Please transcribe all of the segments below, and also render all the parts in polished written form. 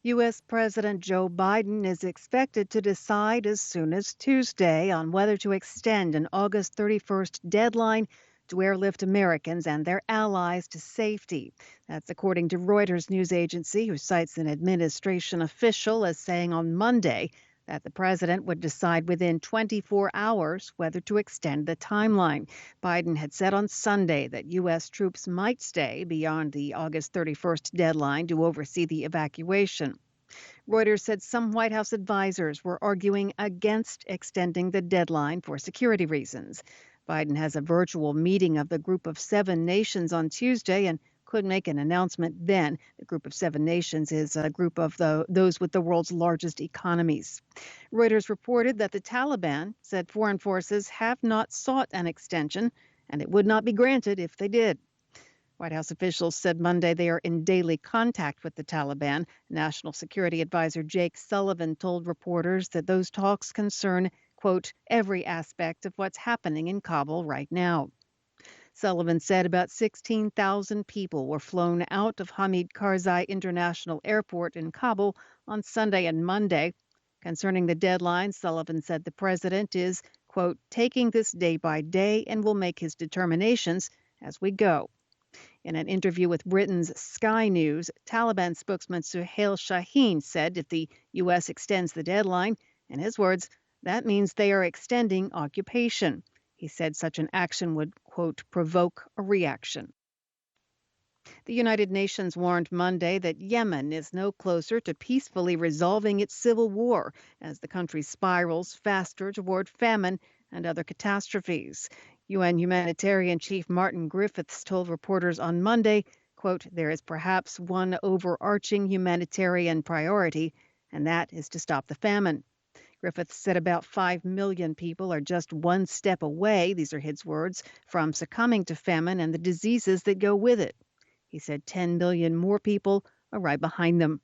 U.S. President Joe Biden is expected to decide as soon as Tuesday on whether to extend an August 31st deadline to airlift Americans and their allies to safety. That's according to Reuters news agency, who cites an administration official as saying on Monday that the president would decide within 24 hours whether to extend the timeline. Biden had said on Sunday that U.S. troops might stay beyond the August 31st deadline to oversee the evacuation. Reuters said some White House advisors were arguing against extending the deadline for security reasons. Biden has a virtual meeting of the Group of Seven Nations on Tuesday and could make an announcement then. The Group of Seven Nations is a group of those with the world's largest economies. Reuters reported that the Taliban said foreign forces have not sought an extension, and it would not be granted if they did. White House officials said Monday they are in daily contact with the Taliban. National Security Advisor Jake Sullivan told reporters that those talks concern, quote, every aspect of what's happening in Kabul right now. Sullivan said about 16,000 people were flown out of Hamid Karzai International Airport in Kabul on Sunday and Monday. Concerning the deadline, Sullivan said the president is, quote, taking this day by day and will make his determinations as we go. In an interview with Britain's Sky News, Taliban spokesman Suhail Shaheen said if the U.S. extends the deadline, in his words, that means they are extending occupation. He said such an action would, quote, provoke a reaction. The United Nations warned Monday that Yemen is no closer to peacefully resolving its civil war as the country spirals faster toward famine and other catastrophes. UN humanitarian chief Martin Griffiths told reporters on Monday, quote, there is perhaps one overarching humanitarian priority, and that is to stop the famine. Griffiths said about 5 million people are just one step away, these are his words, from succumbing to famine and the diseases that go with it. He said 10 million more people are right behind them.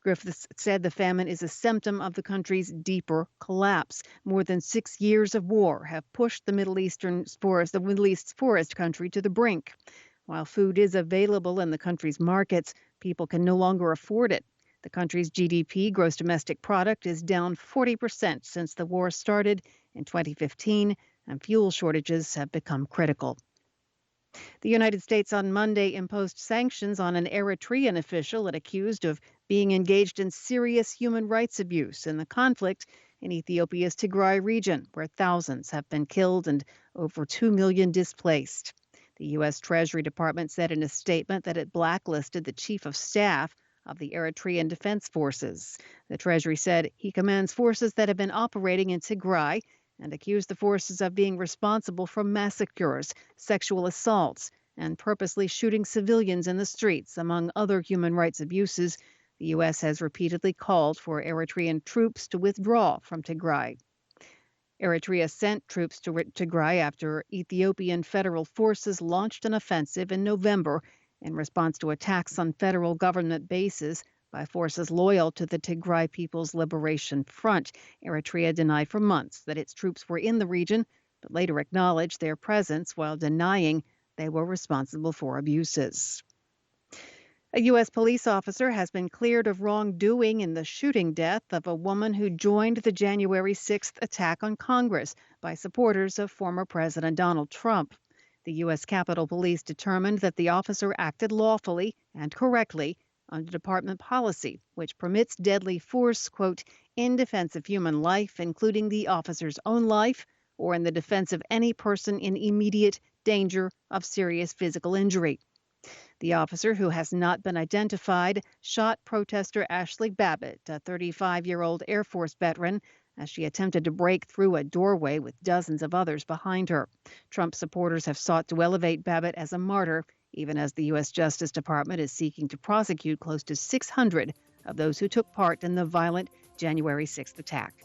Griffiths said the famine is a symptom of the country's deeper collapse. More than 6 years of war have pushed the Middle East's poorest country to the brink. While food is available in the country's markets, people can no longer afford it. The country's GDP, gross domestic product, is down 40% since the war started in 2015, and fuel shortages have become critical. The United States on Monday imposed sanctions on an Eritrean official it accused of being engaged in serious human rights abuse in the conflict in Ethiopia's Tigray region, where thousands have been killed and over 2 million displaced. The U.S. Treasury Department said in a statement that it blacklisted the chief of staff of the Eritrean Defense Forces. The Treasury said he commands forces that have been operating in Tigray and accused the forces of being responsible for massacres, sexual assaults, and purposely shooting civilians in the streets, among other human rights abuses. The U.S. has repeatedly called for Eritrean troops to withdraw from Tigray. Eritrea sent troops to Tigray after Ethiopian federal forces launched an offensive in November in response to attacks on federal government bases by forces loyal to the Tigray People's Liberation Front. Eritrea denied for months that its troops were in the region, but later acknowledged their presence while denying they were responsible for abuses. A U.S. police officer has been cleared of wrongdoing in the shooting death of a woman who joined the January 6th attack on Congress by supporters of former President Donald Trump. The U.S. Capitol Police determined that the officer acted lawfully and correctly under department policy, which permits deadly force, quote, in defense of human life, including the officer's own life, or in the defense of any person in immediate danger of serious physical injury. The officer, who has not been identified, shot protester Ashley Babbitt, a 35-year-old Air Force veteran, as she attempted to break through a doorway with dozens of others behind her. Trump supporters have sought to elevate Babbitt as a martyr, even as the U.S. Justice Department is seeking to prosecute close to 600 of those who took part in the violent January 6th attack.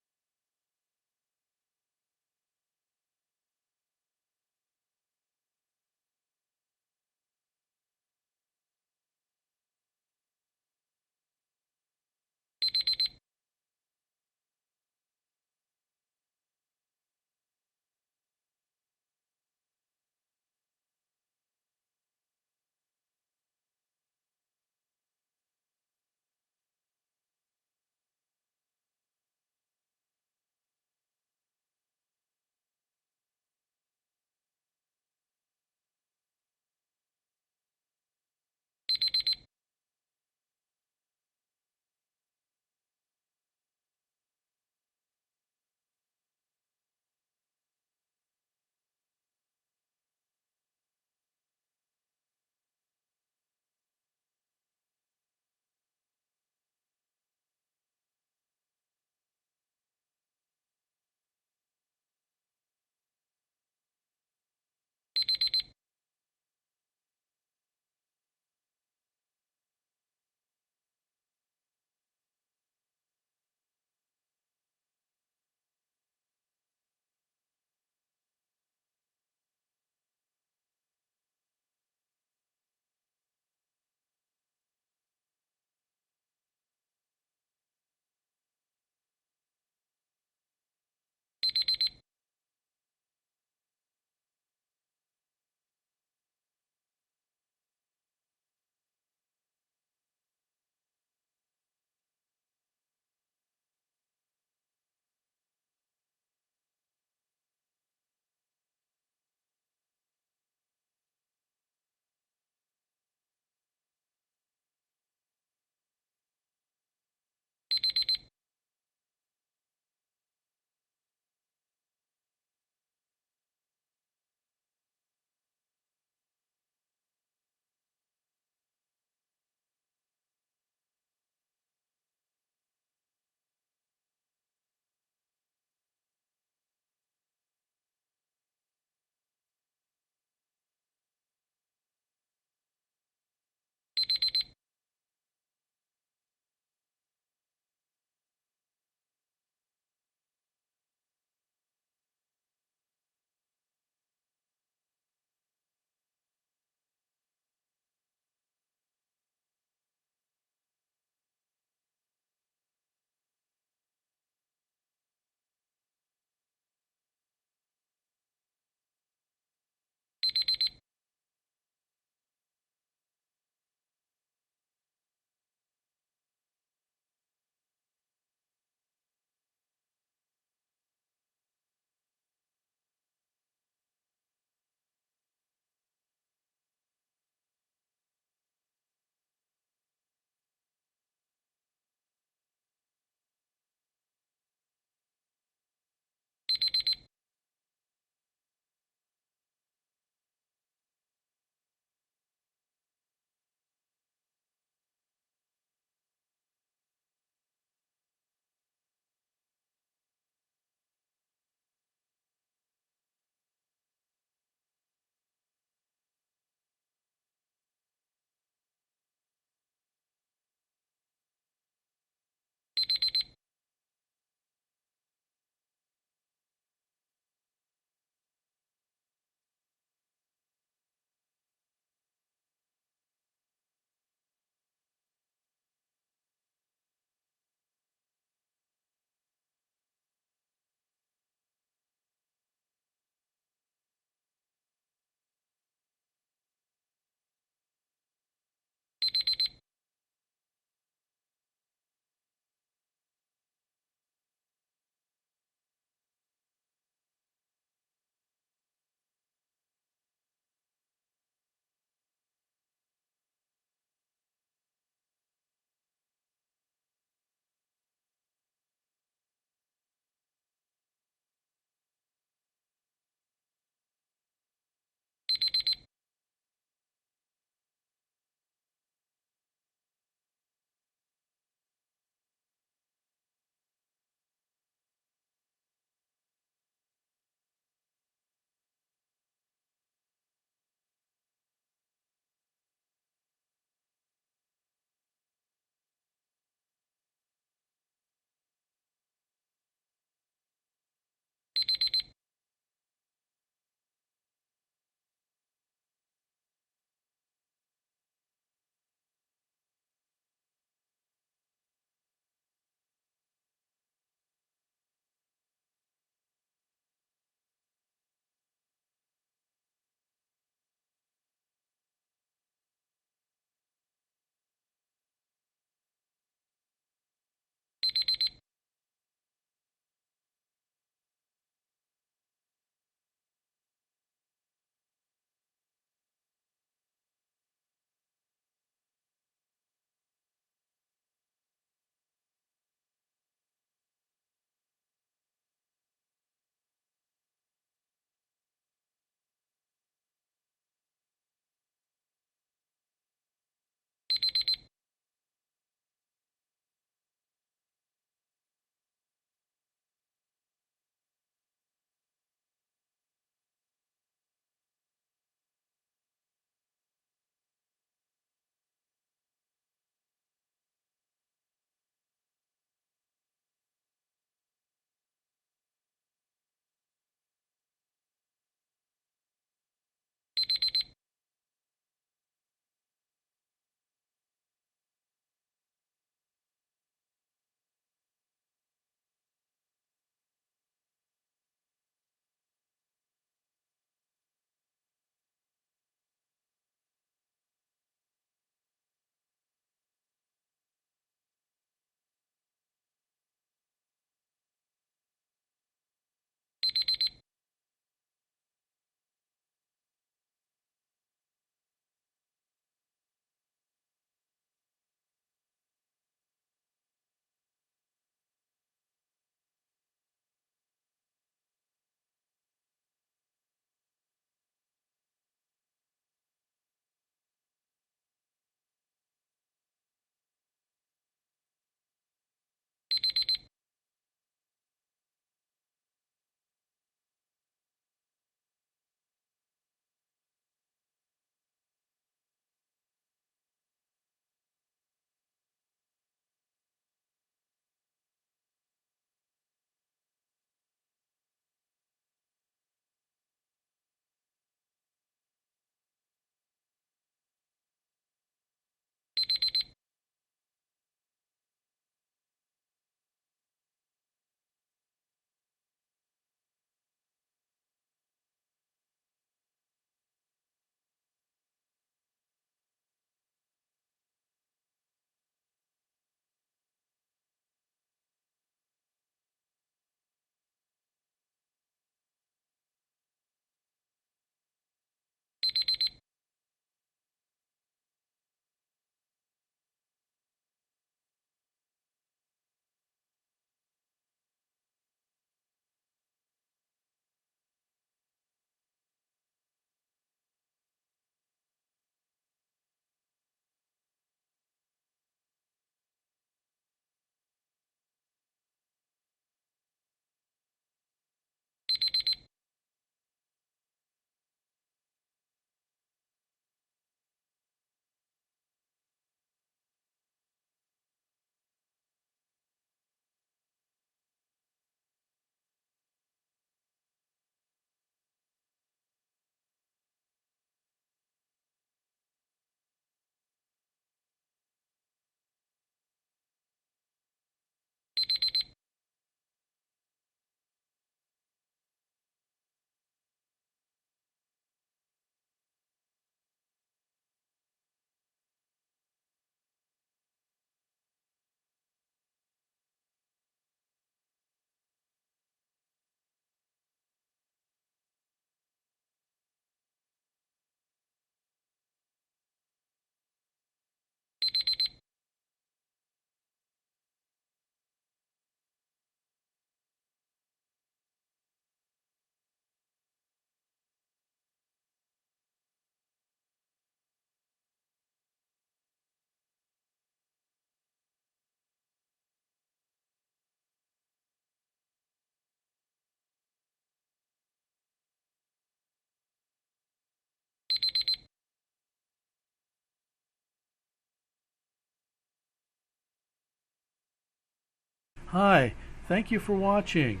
Hi, thank you for watching.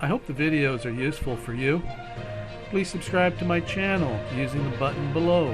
I hope the videos are useful for you. Please subscribe to my channel using the button below.